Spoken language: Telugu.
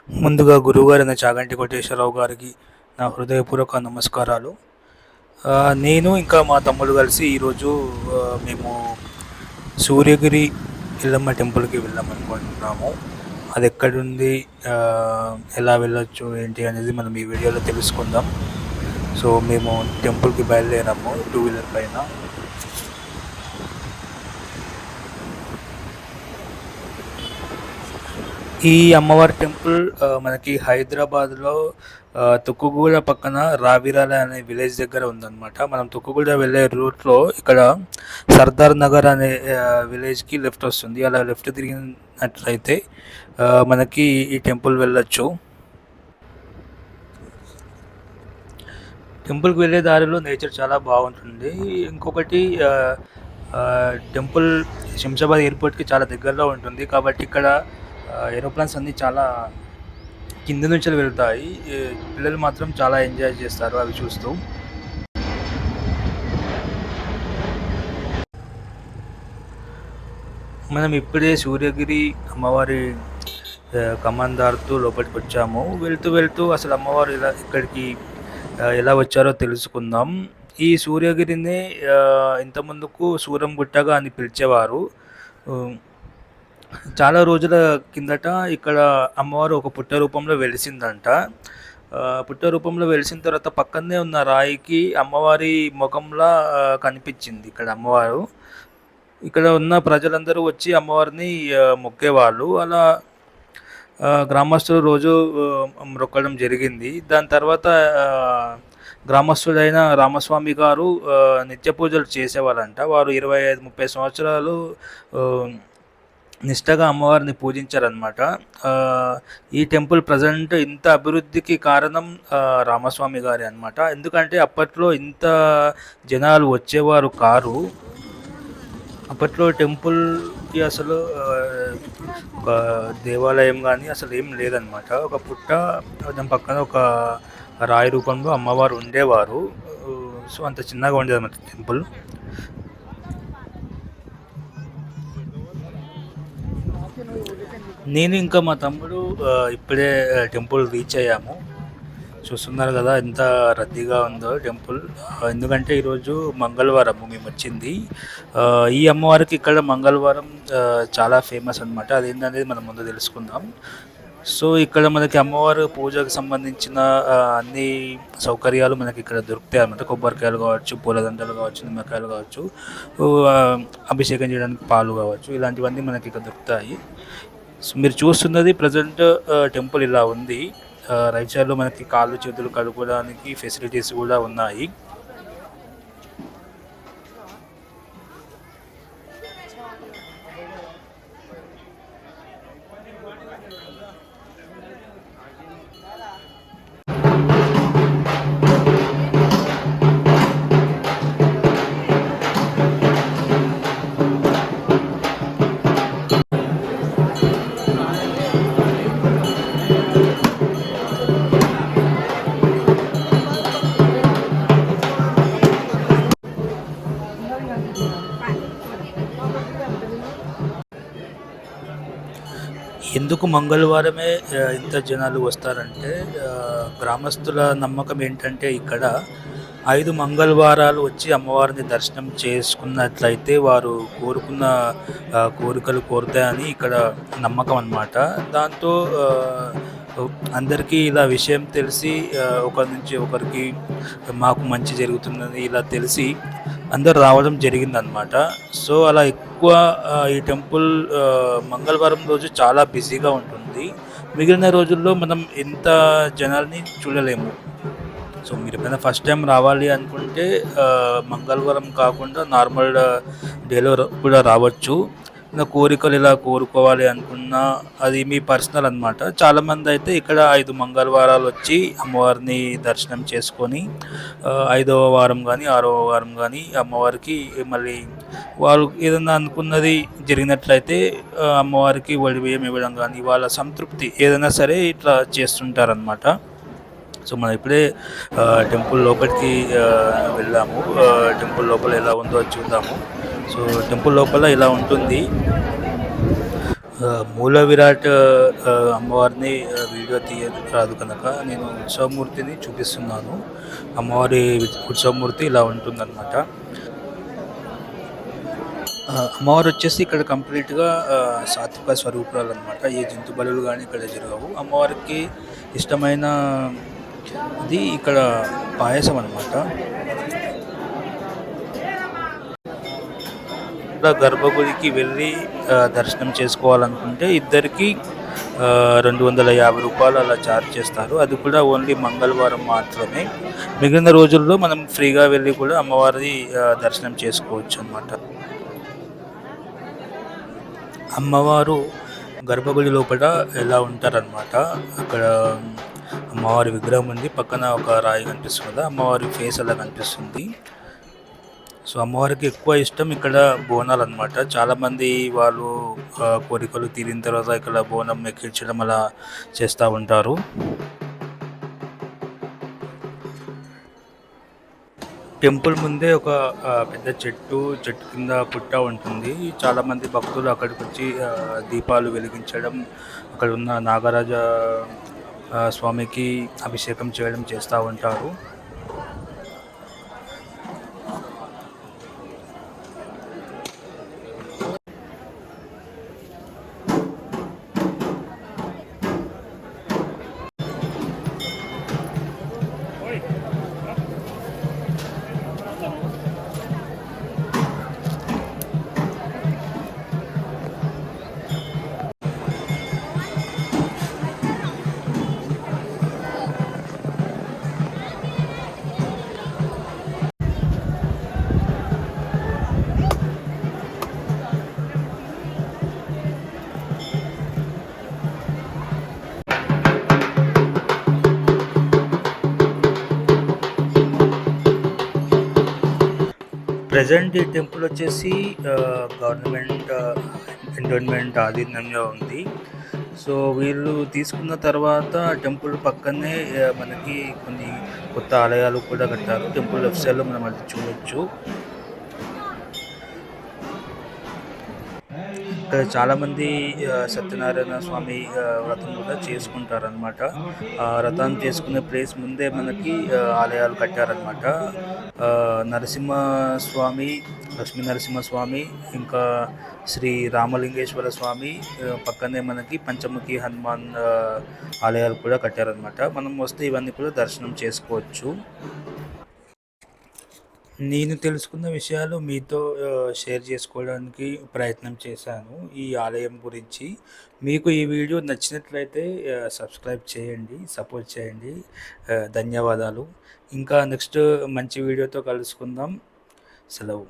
ముందుగా గురువుగారైన చాగంటి కోటేశ్వరరావు గారికి నా హృదయపూర్వక నమస్కారాలు. నేను ఇంకా మా తమ్ముడు కలిసి ఈరోజు మేము సూర్యగిరి ఎల్లమ్మ టెంపుల్కి వెళ్ళామనుకుంటున్నాము. అది ఎక్కడుంది, ఎలా వెళ్ళొచ్చు ఏంటి అనేది మనం ఈ వీడియోలో తెలుసుకుందాం. సో మేము టెంపుల్కి బయలుదేరాము 2 వీలర్ పైన. ఈ అమ్మవారి టెంపుల్ మనకి హైదరాబాద్లో తుక్కుగూడ పక్కన రావిరాల అనే విలేజ్ దగ్గర ఉందన్నమాట. మనం తుక్కుగూడ వెళ్ళే రూట్లో ఇక్కడ సర్దార్ నగర్ అనే విలేజ్కి లెఫ్ట్ వస్తుంది. అలా లెఫ్ట్ తిరిగినట్లయితే మనకి ఈ టెంపుల్ వెళ్ళొచ్చు. టెంపుల్కి వెళ్ళే దారిలో నేచర్ చాలా బాగుంటుంది. ఇంకొకటి టెంపుల్ శంషాబాద్ ఎయిర్పోర్ట్కి చాలా దగ్గరలో ఉంటుంది కాబట్టి ఇక్కడ ఏరోప్లేన్స్ అన్నీ చాలా కింద నుంచి వెళ్తాయి. పిల్లలు మాత్రం చాలా ఎంజాయ్ చేస్తారు అవి చూస్తూ. మనం ఇప్పుడే సూర్యగిరి అమ్మవారి కమాందార్తో లోపలికి వచ్చాము. వెళ్తూ వెళ్తూ అసలు అమ్మవారు ఇక్కడికి ఎలా వచ్చారో తెలుసుకుందాం. ఈ సూర్యగిరిని ఇంతకుముందుకు సూరంగుట్టగా అని పిలిచేవారు. చాలా రోజుల కిందట ఇక్కడ అమ్మవారు ఒక పుట్ట రూపంలో వెలిసిందంట. పుట్ట రూపంలో వెలిసిన తర్వాత పక్కనే ఉన్న రాయికి అమ్మవారి ముఖంలా కనిపించింది ఇక్కడ అమ్మవారు. ఇక్కడ ఉన్న ప్రజలందరూ వచ్చి అమ్మవారిని మొక్కేవాళ్ళు. అలా గ్రామస్తులు రోజు మొక్కడం జరిగింది. దాని తర్వాత గ్రామస్తుడైన రామస్వామి గారు నిత్య పూజలు చేసేవాళ్ళంట. వారు 25-30 సంవత్సరాలు నిష్టగా అమ్మవారిని పూజించారనమాట. ఈ టెంపుల్ ప్రజెంట్ ఇంత అభివృద్ధికి కారణం రామస్వామి గారి అనమాట. ఎందుకంటే అప్పట్లో ఇంత జనాలు వచ్చేవారు కారు. అప్పట్లో టెంపుల్కి అసలు ఒక దేవాలయం కానీ అసలు ఏం లేదనమాట. ఒక పుట్ట, దాని పక్కన ఒక రాయి రూపంలో అమ్మవారు ఉండేవారు. సో అంత చిన్నగా ఉండేది అన్నమాట టెంపుల్. నేను ఇంకా మా తమ్ముడు ఇప్పుడే టెంపుల్ రీచ్ అయ్యాము. చూస్తున్నారు కదా ఎంత రద్దీగా ఉందో టెంపుల్. ఎందుకంటే ఈరోజు మంగళవారం మేము వచ్చింది. ఈ అమ్మవారికి ఇక్కడ మంగళవారం చాలా ఫేమస్ అనమాట. అదేంటనేది మనం ముందు తెలుసుకుందాం. సో ఇక్కడ మనకి అమ్మవారు పూజకు సంబంధించిన అన్ని సౌకర్యాలు మనకి ఇక్కడ దొరుకుతాయి అన్నమాట. కొబ్బరికాయలు కావచ్చు, పూలదండలు కావచ్చు, నిమ్మకాయలు కావచ్చు, అభిషేకం చేయడానికి పాలు కావచ్చు, ఇలాంటివన్నీ మనకి ఇక్కడ దొరుకుతాయి. సో మీరు చూస్తున్నది ప్రజెంట్ టెంపుల్ ఇలా ఉంది. రైట్ సైడ్లో మనకి కాళ్ళు చేతులు కడుక్కోవడానికి ఫెసిలిటీస్ కూడా ఉన్నాయి. ఎందుకు మంగళవారమే ఇంత జనాలు వస్తారంటే గ్రామస్తుల నమ్మకం ఏంటంటే ఇక్కడ 5 మంగళవారాలు వచ్చి అమ్మవారిని దర్శనం చేసుకున్నట్లయితే వారు కోరుకున్న కోరికలు కోరుతాయని ఇక్కడ నమ్మకం అన్నమాట. దాంతో అందరికీ ఇలా విషయం తెలిసి ఒకరి నుంచి ఒకరికి మాకు మంచి జరుగుతుందని ఇలా తెలిసి అందరు రావడం జరిగిందనమాట. సో అలా ఎక్కువ ఈ టెంపుల్ మంగళవారం రోజు చాలా బిజీగా ఉంటుంది. మిగిలిన రోజుల్లో మనం ఇంత జనాల్ని చూడలేము. సో మీరు ఎప్పుడైనా ఫస్ట్ టైం రావాలి అనుకుంటే మంగళవారం కాకుండా నార్మల్ డేలో కూడా రావచ్చు. నా కోరికలు ఇలా కోరుకోవాలి అనుకున్నా అది మీ పర్సనల్ అనమాట. చాలామంది అయితే ఇక్కడ 5 మంగళవారాలు వచ్చి అమ్మవారిని దర్శనం చేసుకొని 5వ వారం కానీ 6వ వారం కానీ అమ్మవారికి మళ్ళీ వాళ్ళు ఏదన్నా అనుకున్నది జరిగినట్లయితే అమ్మవారికి వడి బియ్యం ఇవ్వడం కానీ వాళ్ళ సంతృప్తి ఏదైనా సరే ఇట్లా చేస్తుంటారనమాట. సో మనం ఇప్పుడే టెంపుల్ లోపలికి వెళ్ళాము. టెంపుల్ లోపల ఎలా ఉందో చూద్దాము. సో టెంపుల్ లోపల ఇలా ఉంటుంది. మూల విరాట్ అమ్మవారిని వీడియో రాదు కనుక నేను ఉత్సవమూర్తిని చూపిస్తున్నాను. అమ్మవారి ఉత్సవమూర్తి ఇలా ఉంటుందన్నమాట. అమ్మవారు వచ్చేసి ఇక్కడ కంప్లీట్‌గా సాత్విక స్వరూపురాలనమాట. ఏ జంతు బలులు గానీ ఇక్కడ జరగవు. అమ్మవారికి ఇష్టమైన ఇది ఇక్కడ పాయసం అనమాట. గర్భగుడికి వెళ్ళి దర్శనం చేసుకోవాలనుకుంటే ఇద్దరికి రూ. 250 అలా ఛార్జ్ చేస్తారు. అది కూడా ఓన్లీ మంగళవారం మాత్రమే. మిగిలిన రోజుల్లో మనం ఫ్రీగా వెళ్ళి కూడా అమ్మవారి దర్శనం చేసుకోవచ్చు అనమాట. అమ్మవారు గర్భగుడి లోపల ఎలా ఉంటారనమాట. అక్కడ అమ్మవారి విగ్రహం ఉంది. పక్కన ఒక రాయి కనిపిస్తుంది కదా, అమ్మవారి ఫేస్ అలా కనిపిస్తుంది. సో అమ్మవారికి ఎక్కువ ఇష్టం ఇక్కడ బోనాలు అనమాట. చాలామంది వాళ్ళు కోరికలు తీరిన తర్వాత ఇక్కడ బోనం ఎక్కించడం అలా చేస్తూ ఉంటారు. టెంపుల్ ముందే ఒక పెద్ద చెట్టు కింద పుట్ట ఉంటుంది. చాలామంది భక్తులు అక్కడికి వచ్చి దీపాలు వెలిగించడం, అక్కడ ఉన్న నాగరాజ స్వామికి అభిషేకం చేయడం చేస్తూ ఉంటారు. ప్రజెంట్ ఈ టెంపుల్ వచ్చేసి గవర్నమెంట్ ఎండోన్మెంట్ ఆధీనంలో ఉంది. సో వీళ్ళు తీసుకున్న తర్వాత టెంపుల్ పక్కనే మనకి కొన్ని కొత్త ఆలయాలు కూడా కట్టారు. టెంపుల్ లెఫ్ట్ సైడ్లో మనం అది చూడొచ్చు. ఇక్కడ చాలామంది సత్యనారాయణ స్వామి వ్రతం కూడా చేసుకుంటారనమాట. వ్రతం చేసుకునే ప్లేస్ ముందే మనకి ఆలయాలు కట్టారనమాట. నరసింహస్వామి, లక్ష్మీ నరసింహస్వామి, ఇంకా శ్రీ రామలింగేశ్వర స్వామి పక్కనే మనకి పంచముఖి హనుమాన్ ఆలయాలు కూడా కట్టారనమాట. మనం వస్తే ఇవన్నీ కూడా దర్శనం చేసుకోవచ్చు. నేను తెలుసుకున్న విషయాలు మీతో షేర్ చేసుకోవడానికి ప్రయత్నం చేశాను ఈ ఆలయం గురించి. మీకు ఈ వీడియో నచ్చినట్లయితే సబ్స్క్రైబ్ చేయండి, సపోర్ట్ చేయండి. ధన్యవాదాలు. ఇంకా నెక్స్ట్ మంచి వీడియోతో కలుసుకుందాం. సెలవు.